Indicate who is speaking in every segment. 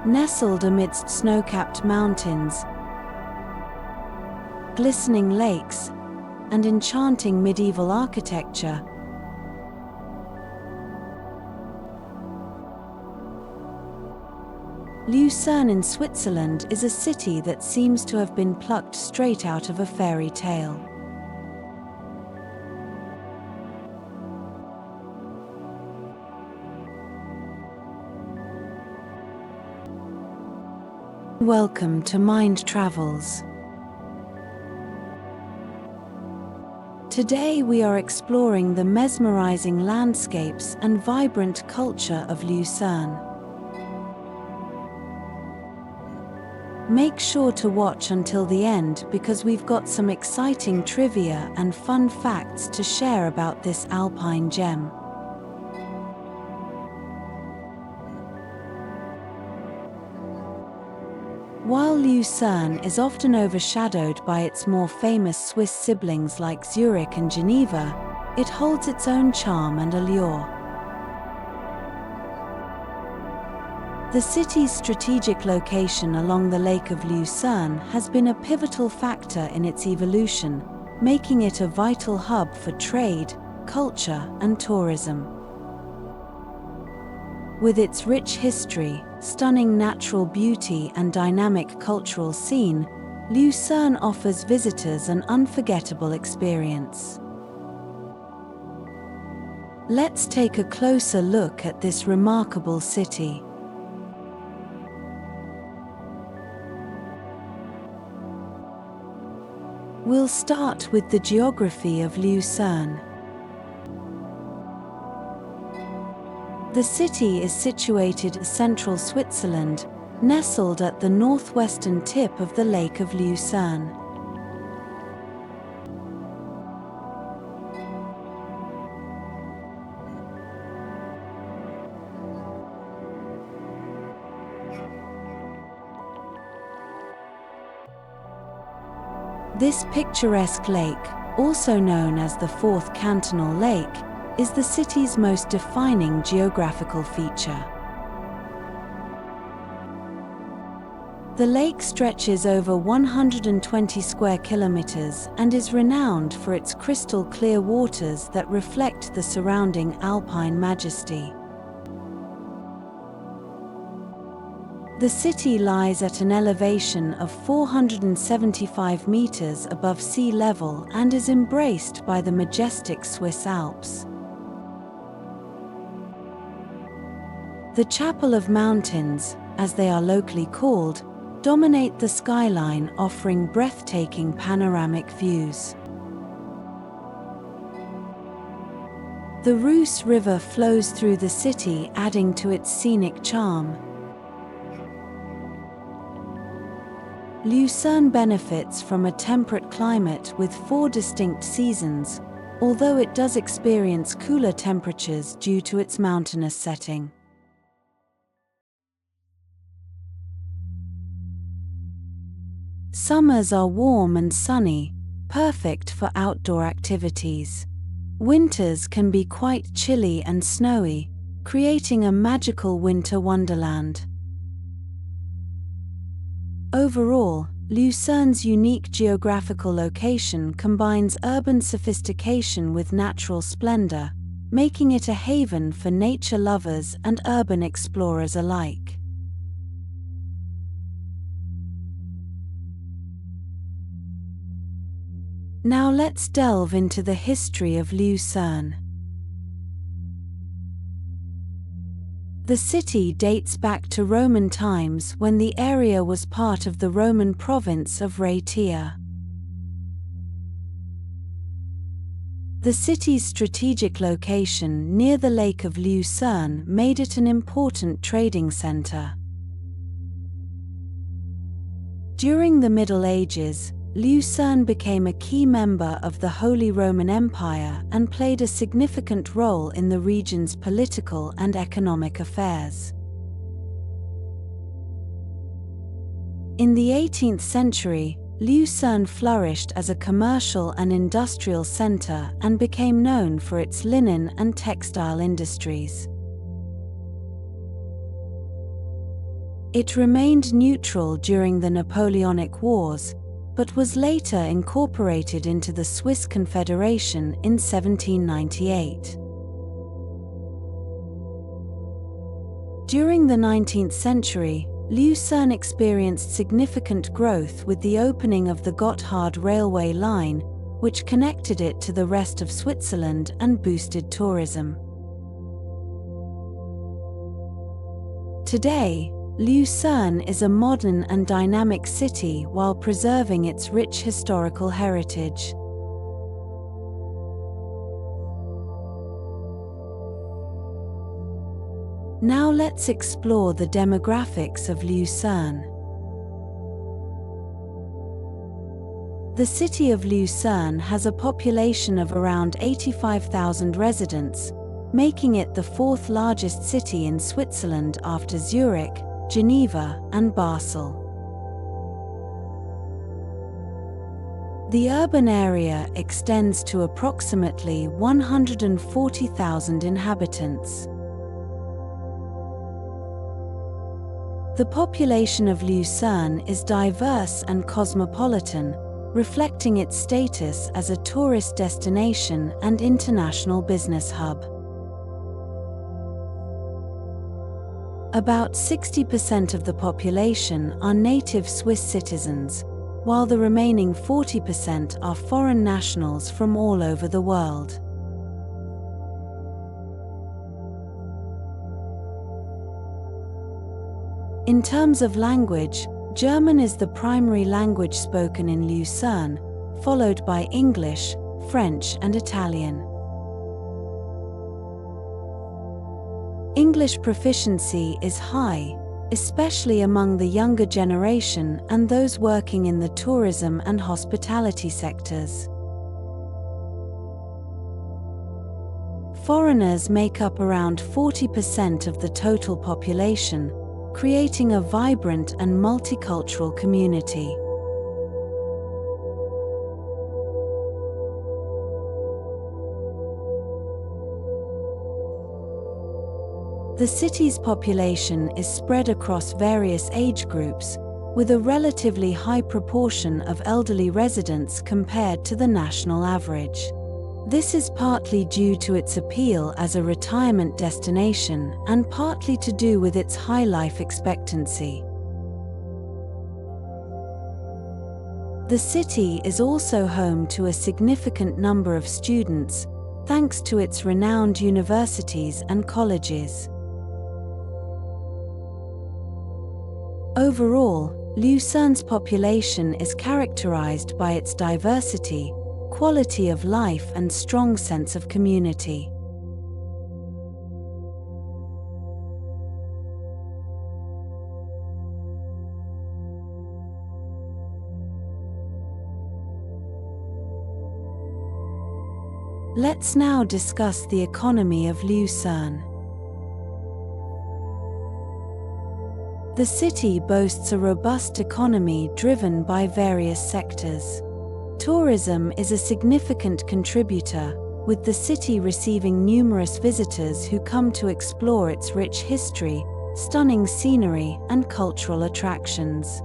Speaker 1: Nestled amidst snow-capped mountains, glistening lakes, and enchanting medieval architecture, Lucerne in Switzerland is a city that seems to have been plucked straight out of a fairy tale. Welcome to Mind Travels. Today we are exploring the mesmerizing landscapes and vibrant culture of Lucerne. Make sure to watch until the end because we've got some exciting trivia and fun facts to share about this alpine gem. While Lucerne is often overshadowed by its more famous Swiss siblings like Zurich and Geneva, it holds its own charm and allure. The city's strategic location along the Lake of Lucerne has been a pivotal factor in its evolution, making it a vital hub for trade, culture, and tourism. With its rich history, stunning natural beauty, and dynamic cultural scene, Lucerne offers visitors an unforgettable experience. Let's take a closer look at this remarkable city. We'll start with the geography of Lucerne. The city is situated in central Switzerland, nestled at the northwestern tip of the Lake of Lucerne. This picturesque lake, also known as the Fourth Cantonal Lake, is the city's most defining geographical feature. The lake stretches over 120 square kilometers and is renowned for its crystal clear waters that reflect the surrounding alpine majesty. The city lies at an elevation of 475 meters above sea level and is embraced by the majestic Swiss Alps. The Chapel of Mountains, as they are locally called, dominate the skyline, offering breathtaking panoramic views. The Reuss River flows through the city, adding to its scenic charm. Lucerne benefits from a temperate climate with 4 distinct seasons, although it does experience cooler temperatures due to its mountainous setting. Summers are warm and sunny, perfect for outdoor activities. Winters can be quite chilly and snowy, creating a magical winter wonderland. Overall, Lucerne's unique geographical location combines urban sophistication with natural splendor, making it a haven for nature lovers and urban explorers alike. Now let's delve into the history of Lucerne. The city dates back to Roman times when the area was part of the Roman province of Rhaetia. The city's strategic location near the Lake of Lucerne made it an important trading center. During the Middle Ages, Lucerne became a key member of the Holy Roman Empire and played a significant role in the region's political and economic affairs. In the 18th century, Lucerne flourished as a commercial and industrial center and became known for its linen and textile industries. It remained neutral during the Napoleonic Wars, but was later incorporated into the Swiss Confederation in 1798. During the 19th century, Lucerne experienced significant growth with the opening of the Gotthard railway line, which connected it to the rest of Switzerland and boosted tourism. Today, Lucerne is a modern and dynamic city while preserving its rich historical heritage. Now let's explore the demographics of Lucerne. The city of Lucerne has a population of around 85,000 residents, making it the fourth largest city in Switzerland after Zurich, Geneva, and Basel. The urban area extends to approximately 140,000 inhabitants. The population of Lucerne is diverse and cosmopolitan, reflecting its status as a tourist destination and international business hub. About 60% of the population are native Swiss citizens, while the remaining 40% are foreign nationals from all over the world. In terms of language, German is the primary language spoken in Lucerne, followed by English, French, and Italian. English proficiency is high, especially among the younger generation and those working in the tourism and hospitality sectors. Foreigners make up around 40% of the total population, creating a vibrant and multicultural community. The city's population is spread across various age groups, with a relatively high proportion of elderly residents compared to the national average. This is partly due to its appeal as a retirement destination and partly to do with its high life expectancy. The city is also home to a significant number of students, thanks to its renowned universities and colleges. Overall, Lucerne's population is characterized by its diversity, quality of life, and strong sense of community. Let's now discuss the economy of Lucerne. The city boasts a robust economy driven by various sectors. Tourism is a significant contributor, with the city receiving numerous visitors who come to explore its rich history, stunning scenery, and cultural attractions.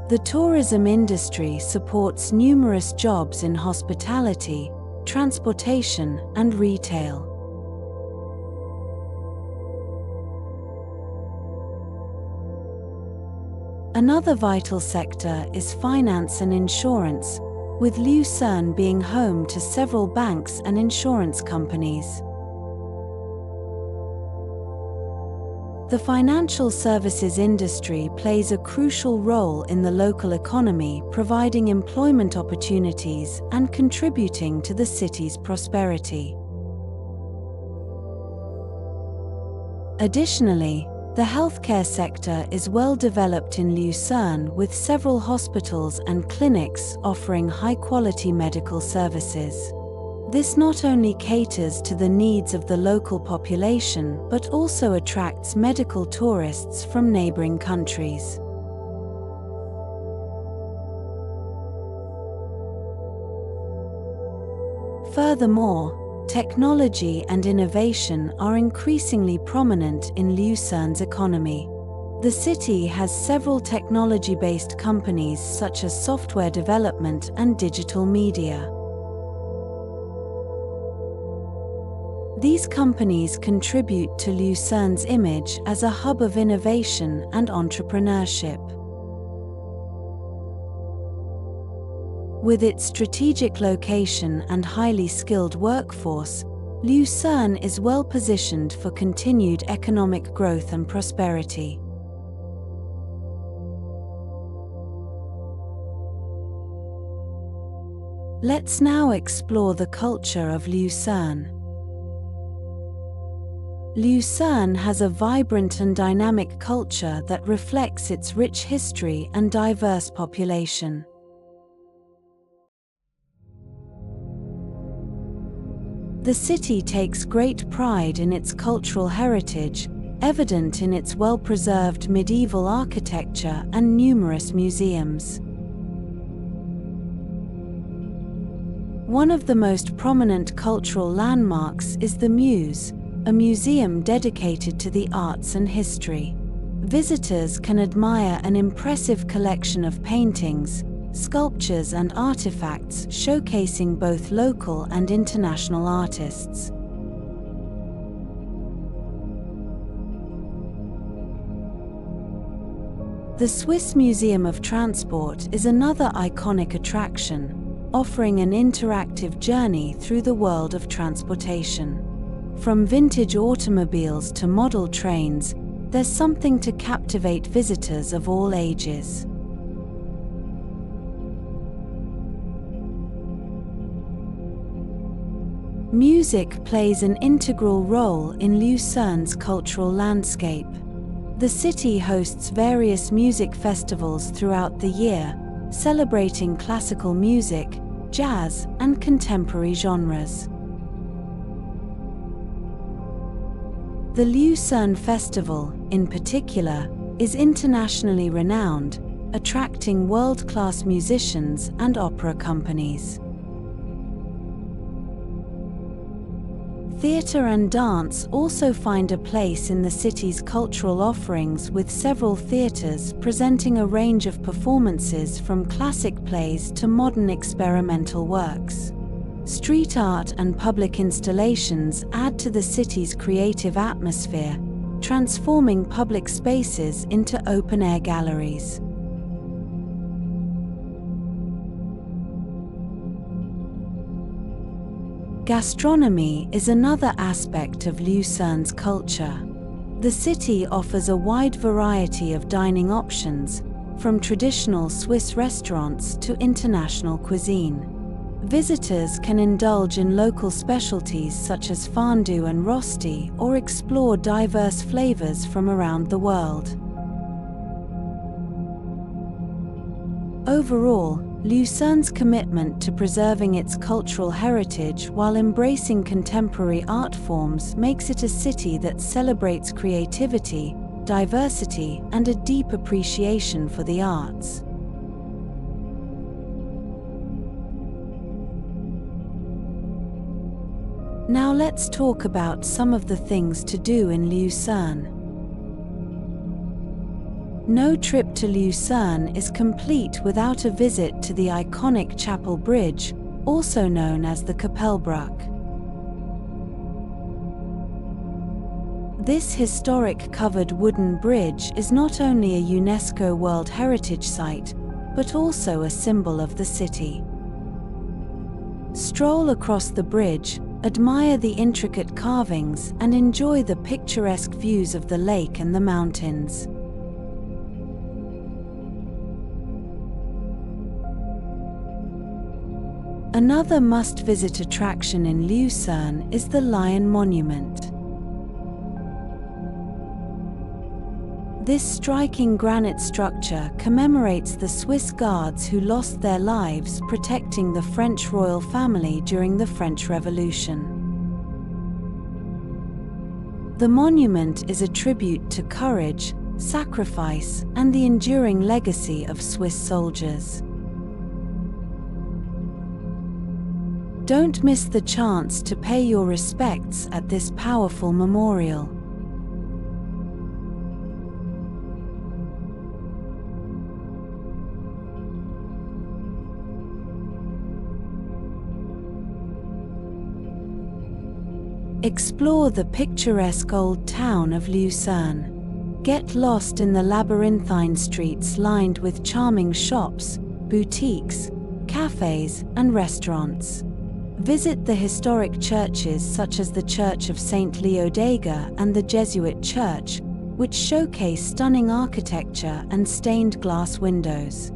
Speaker 1: The tourism industry supports numerous jobs in hospitality, transportation, and retail. Another vital sector is finance and insurance, with Lucerne being home to several banks and insurance companies. The financial services industry plays a crucial role in the local economy, providing employment opportunities and contributing to the city's prosperity. Additionally, the healthcare sector is well developed in Lucerne, with several hospitals and clinics offering high-quality medical services. This not only caters to the needs of the local population but also attracts medical tourists from neighboring countries. Furthermore, technology and innovation are increasingly prominent in Lucerne's economy. The city has several technology-based companies such as software development and digital media. These companies contribute to Lucerne's image as a hub of innovation and entrepreneurship. With its strategic location and highly skilled workforce, Lucerne is well positioned for continued economic growth and prosperity. Let's now explore the culture of Lucerne. Lucerne has a vibrant and dynamic culture that reflects its rich history and diverse population. The city takes great pride in its cultural heritage, evident in its well-preserved medieval architecture and numerous museums. One of the most prominent cultural landmarks is the Muse, a museum dedicated to the arts and history. Visitors can admire an impressive collection of paintings, sculptures and artifacts showcasing both local and international artists. The Swiss Museum of Transport is another iconic attraction, offering an interactive journey through the world of transportation. From vintage automobiles to model trains, there's something to captivate visitors of all ages. Music plays an integral role in Lucerne's cultural landscape. The city hosts various music festivals throughout the year, celebrating classical music, jazz, and contemporary genres. The Lucerne Festival, in particular, is internationally renowned, attracting world-class musicians and opera companies. Theatre and dance also find a place in the city's cultural offerings, with several theatres presenting a range of performances from classic plays to modern experimental works. Street art and public installations add to the city's creative atmosphere, transforming public spaces into open-air galleries. Gastronomy is another aspect of Lucerne's culture. The city offers a wide variety of dining options, from traditional Swiss restaurants to international cuisine. Visitors can indulge in local specialties such as fondue and rosti, or explore diverse flavors from around the world. Overall, Lucerne's commitment to preserving its cultural heritage while embracing contemporary art forms makes it a city that celebrates creativity, diversity, and a deep appreciation for the arts. Now let's talk about some of the things to do in Lucerne. No trip to Lucerne is complete without a visit to the iconic Chapel Bridge, also known as the Kapellbrücke. This historic covered wooden bridge is not only a UNESCO World Heritage Site, but also a symbol of the city. Stroll across the bridge, admire the intricate carvings, and enjoy the picturesque views of the lake and the mountains. Another must-visit attraction in Lucerne is the Lion Monument. This striking granite structure commemorates the Swiss guards who lost their lives protecting the French royal family during the French Revolution. The monument is a tribute to courage, sacrifice, and the enduring legacy of Swiss soldiers. Don't miss the chance to pay your respects at this powerful memorial. Explore the picturesque old town of Lucerne. Get lost in the labyrinthine streets lined with charming shops, boutiques, cafes, and restaurants. Visit the historic churches such as the Church of Saint Leo Dega and the Jesuit Church, which showcase stunning architecture and stained glass windows.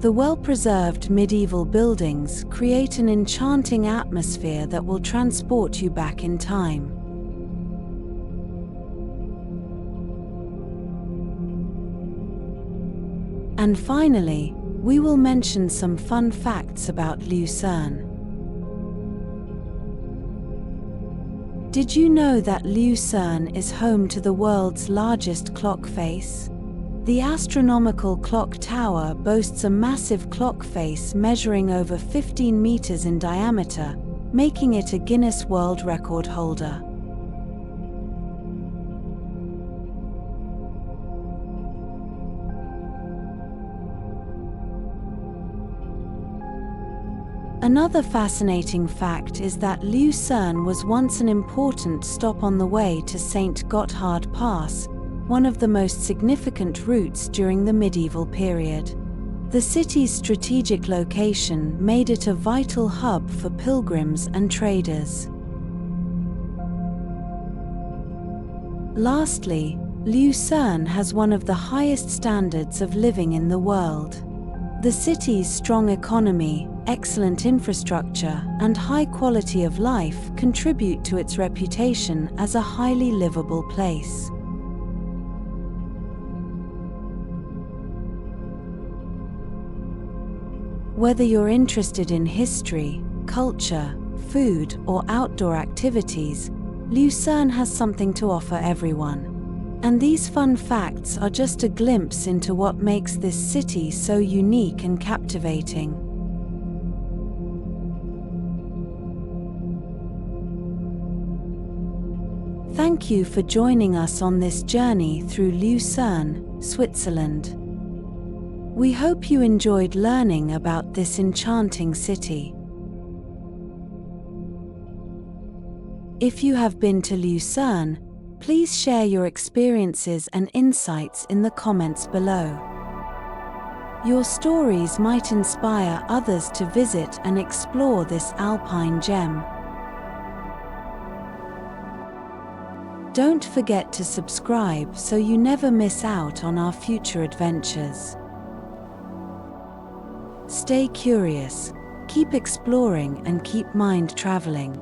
Speaker 1: The well-preserved medieval buildings create an enchanting atmosphere that will transport you back in time. And finally, we will mention some fun facts about Lucerne. Did you know that Lucerne is home to the world's largest clock face? The astronomical clock tower boasts a massive clock face measuring over 15 meters in diameter, making it a Guinness World Record holder. Another fascinating fact is that Lucerne was once an important stop on the way to St. Gotthard Pass, one of the most significant routes during the medieval period. The city's strategic location made it a vital hub for pilgrims and traders. Lastly, Lucerne has one of the highest standards of living in the world. The city's strong economy, excellent infrastructure, and high quality of life contribute to its reputation as a highly livable place. Whether you're interested in history, culture, food, or outdoor activities, Lucerne has something to offer everyone. And these fun facts are just a glimpse into what makes this city so unique and captivating. Thank you for joining us on this journey through Lucerne, Switzerland. We hope you enjoyed learning about this enchanting city. If you have been to Lucerne, please share your experiences and insights in the comments below. Your stories might inspire others to visit and explore this Alpine gem. Don't forget to subscribe so you never miss out on our future adventures. Stay curious, keep exploring, and keep mind traveling.